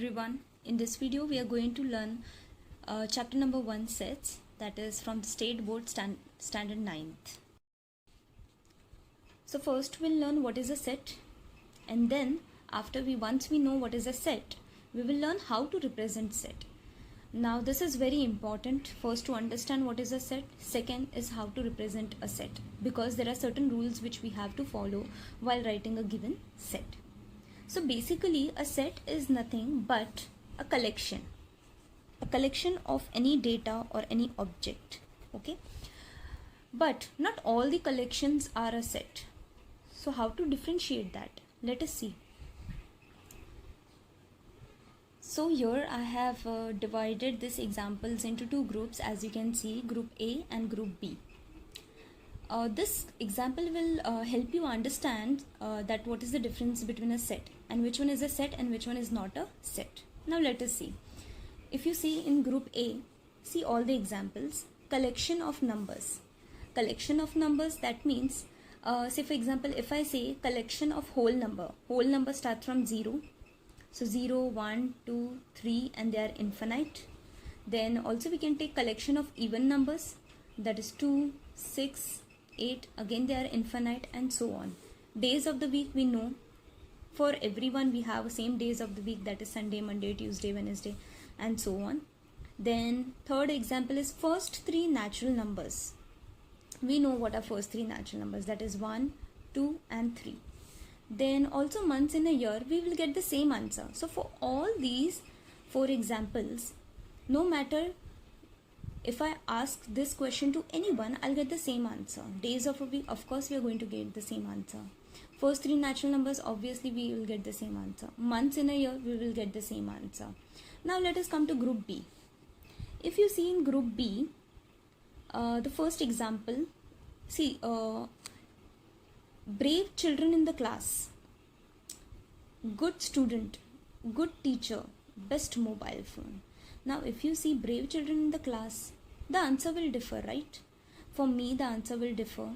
everyone. In this video we are going to learn chapter number 1 sets, that is from the State Board Standard 9th. So first we'll learn what is a set, and then once we know what is a set, we will learn how to represent set. Now this is very important, first to understand what is a set, second is how to represent a set, because there are certain rules which we have to follow while writing a given set. So basically a set is nothing but a collection of any data or any object, okay? But not all the collections are a set. So how to differentiate that? Let us see. So here I have divided these examples into two groups, as you can see, group A and group B. This example will help you understand that what is the difference between a set and which one is a set and which one is not a set. Now let us see. If you see in group A, see all the examples, collection of numbers. Collection of numbers, that means, say for example, if I say collection of whole number starts from 0. So 0, 1, 2, 3 and they are infinite. Then also we can take collection of even numbers, that is 2, 6, 8, again they are infinite, and so on. Days of the week, we know for everyone we have same days of the week, that is Sunday, Monday, Tuesday, Wednesday, and so on. Then third example is first three natural numbers. We know what are first three natural numbers, that is 1, 2 and 3. Then also months in a year, we will get the same answer. So for all these 4 examples, no matter if I ask this question to anyone, I'll get the same answer. Days of a week, of course we are going to get the same answer. First three natural numbers, obviously we will get the same answer. Months in a year, we will get the same answer. Now let us come to group B. If you see in group B, the first example, see, brave children in the class, good student, good teacher, best mobile phone. Now if you see brave children in the class, the answer will differ, right? For me the answer will differ,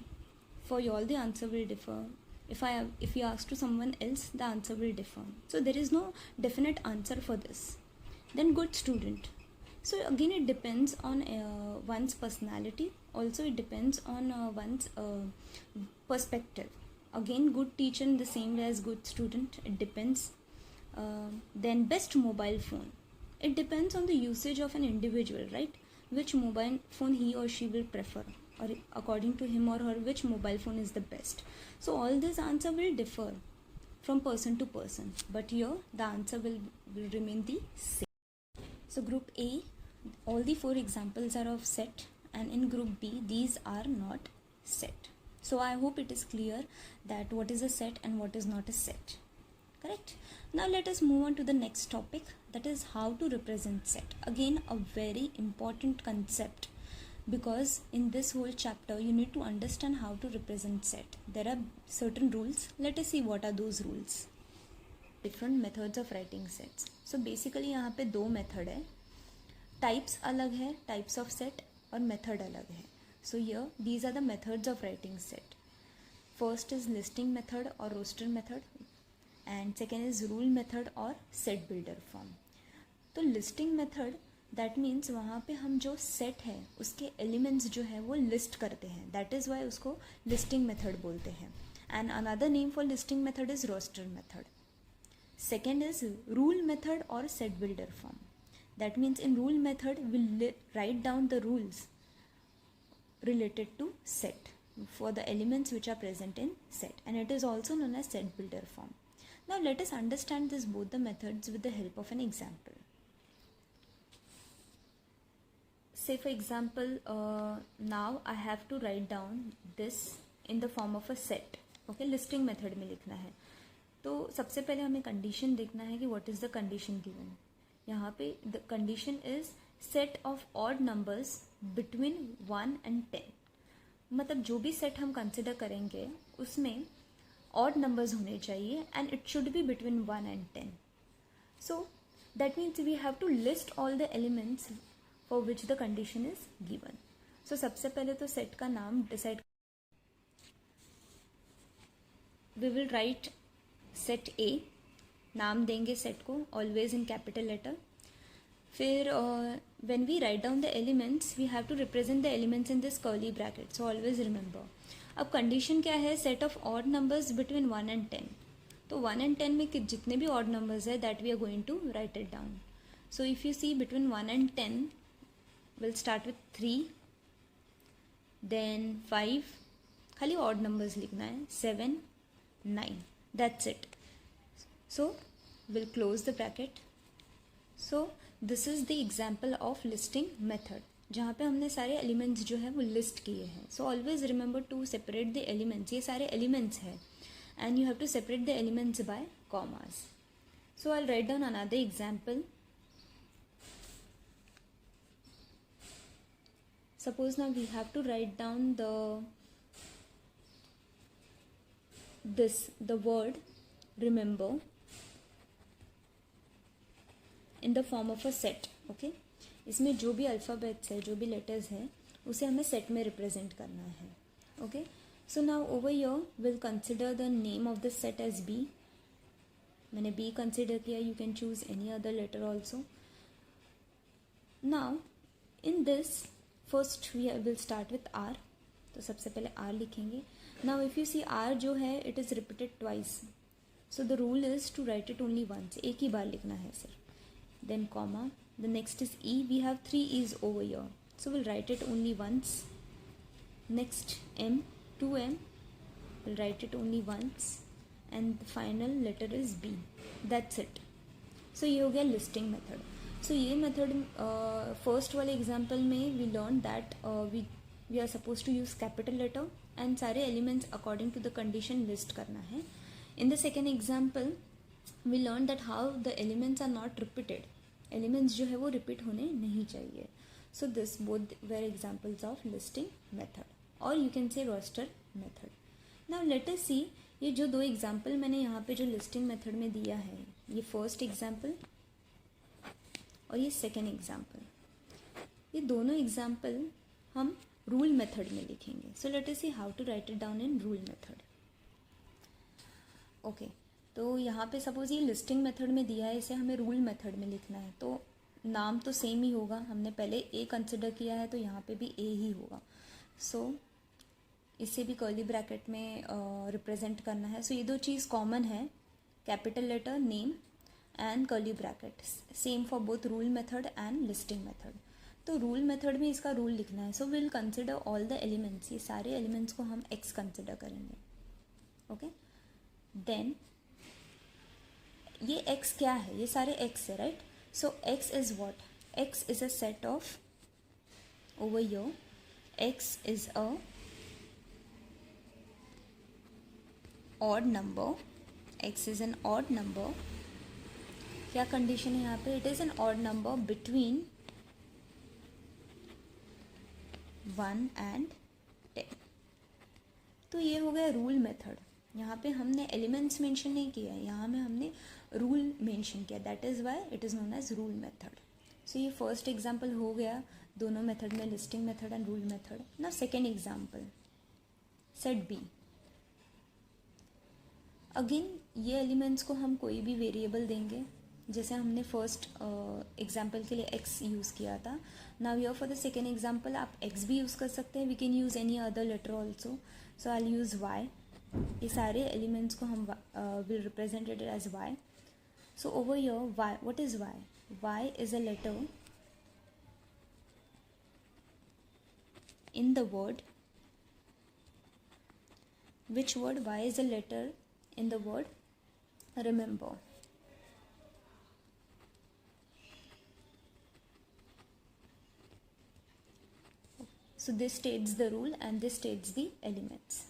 for you all the answer will differ. If you ask to someone else, the answer will differ. So there is no definite answer for this. Then good student. So again it depends on one's personality, also it depends on one's perspective. Again good teacher in the same way as good student, it depends. Then best mobile phone. It depends on the usage of an individual, right? Which mobile phone he or she will prefer, or according to him or her, which mobile phone is the best. So all this answer will differ from person to person, but here the answer will remain the same. So group A, all the 4 examples are of set, and in group B, these are not set. So I hope it is clear that what is a set and what is not a set. Correct? Now let us move on to the next topic, that is how to represent set. Again a very important concept, because in this whole chapter you need to understand how to represent set. There are certain rules. Let us see what are those rules. Different methods of writing sets. So basically यहाँ पे 2 method है, types अलग है, types of set, और method अलग है. So here these are the methods of writing set. First is listing method or roster method, and second is rule method और set builder form. तो listing method, that means वहाँ पे हम जो set है उसके elements जो है वो list करते हैं, that is why उसको listing method बोलते हैं. And another name for listing method is roster method. Second is rule method or set builder form. That means in rule method we'll write down the rules related to set for the elements which are present in set, and it is also known as set builder form. Now let us understand this both the methods with the help of an example. Say for example, now I have to write down this in the form of a set. Okay, listing method में लिखना है. तो सबसे पहले हमें condition देखना है कि what is the condition given. यहाँ पे the condition is set of odd numbers between 1 and 10. मतलब जो भी सेट हम कंसिडर करेंगे उसमें ऑड नंबर्स होने चाहिए, and it should be between 1 and 10. So that means we have to list all the elements for which the condition is given. So सबसे पहले तो सेट का नाम decide, we will write set A, नाम देंगे set को, always in capital letter. फिर when we write down the elements we have to represent the elements in this curly bracket, so always remember. अब condition क्या है, set of odd numbers between 1 and 10. तो 1 and 10 में जितने भी odd numbers है that we are going to write it down. So if you see between 1 and 10 will start with 3, then 5, खाली odd numbers लिखना है, 7, 9, that's it. So will close the bracket. So this is the example of listing method, जहाँ पे हमने सारे elements जो है वो लिस्ट किए हैं. So always remember to separate the elements. ये सारे एलिमेंट्स हैं and you have to separate the elements by commas. So I'll write down another example. Suppose now we have to write down the word remember in the form of a set. Okay, इसमें जो भी alphabets है, जो भी letters है, उसे हमें set में रिप्रेजेंट करना है. Okay, so now over here we'll consider the name of the set as B. मैंने B consider किया, you can choose any other letter also. Now in this first we will start with R. तो सबसे पहले R लिखेंगे. Now if you see R जो है it is repeated twice, so the rule is to write it only once. एक ही बार लिखना है सिर्फ. Then comma, the next is E. We have 3 E's over here, so we'll write it only once. Next M, 2M, we'll write it only once, and the final letter is B. That's it. So ये हो गया listing method. So ये method first वाले example में we learn that we are suppose to use capital letter and सारे elements according to the condition list करना है. In the second example we learn that how the elements are not repeated. Elements जो है वो repeat होने नहीं चाहिए. So this both were examples of listing method, और you can say roster method. Now let us see, ये जो दो एग्जाम्पल मैंने यहाँ पे जो लिस्टिंग मेथड में दिया है, ये फर्स्ट एग्जाम्पल और ये सेकेंड एग्जाम्पल, ये दोनों एग्जाम्पल हम रूल मेथड में लिखेंगे. So let us see how to write it down in rule method. Okay, तो यहाँ पे सपोज ये लिस्टिंग मेथड में दिया है, इसे हमें रूल मेथड में लिखना है. तो नाम तो सेम ही होगा, हमने पहले ए कंसिडर किया है तो यहाँ पे भी ए ही होगा. सो इसे भी कर्ली ब्रैकेट में रिप्रेजेंट करना है. सो ये दो चीज़ कॉमन है, capital letter, name and curly bracket, same for both rule method and listing method. तो रूल मेथड में इसका रूल लिखना है. So will consider all the elements, ये सारे एलिमेंट्स को हम एक्स कंसिडर करेंगे. ओके, देन ये एक्स क्या है, ये सारे एक्स है, right. So x is what, x is a set of, over here x is a odd number, x is an odd number. क्या कंडीशन है यहाँ पे, it is an odd number between 1 and 10. तो ये हो गया rule method. यहाँ पे हमने एलिमेंट्स मेंशन नहीं किया है, यहाँ में हमने रूल मेंशन किया, that is why it is known as rule method. So ये फर्स्ट एग्जाम्पल हो गया दोनों मेथड में, listing method and rule method. Now second example, set B. Again ये एलिमेंट्स को हम कोई भी वेरिएबल देंगे, जैसे हमने फर्स्ट एग्जाम्पल के लिए x यूज़ किया था. Now here for the second example आप x भी यूज़ कर सकते हैं, we can use any other letter also. So I use y. ये सारे एलिमेंट्स को हम will represented as y. So over here y, what is y? y is a letter in the word, which word? y is a letter in the word remember. So this states the rule and this states the elements.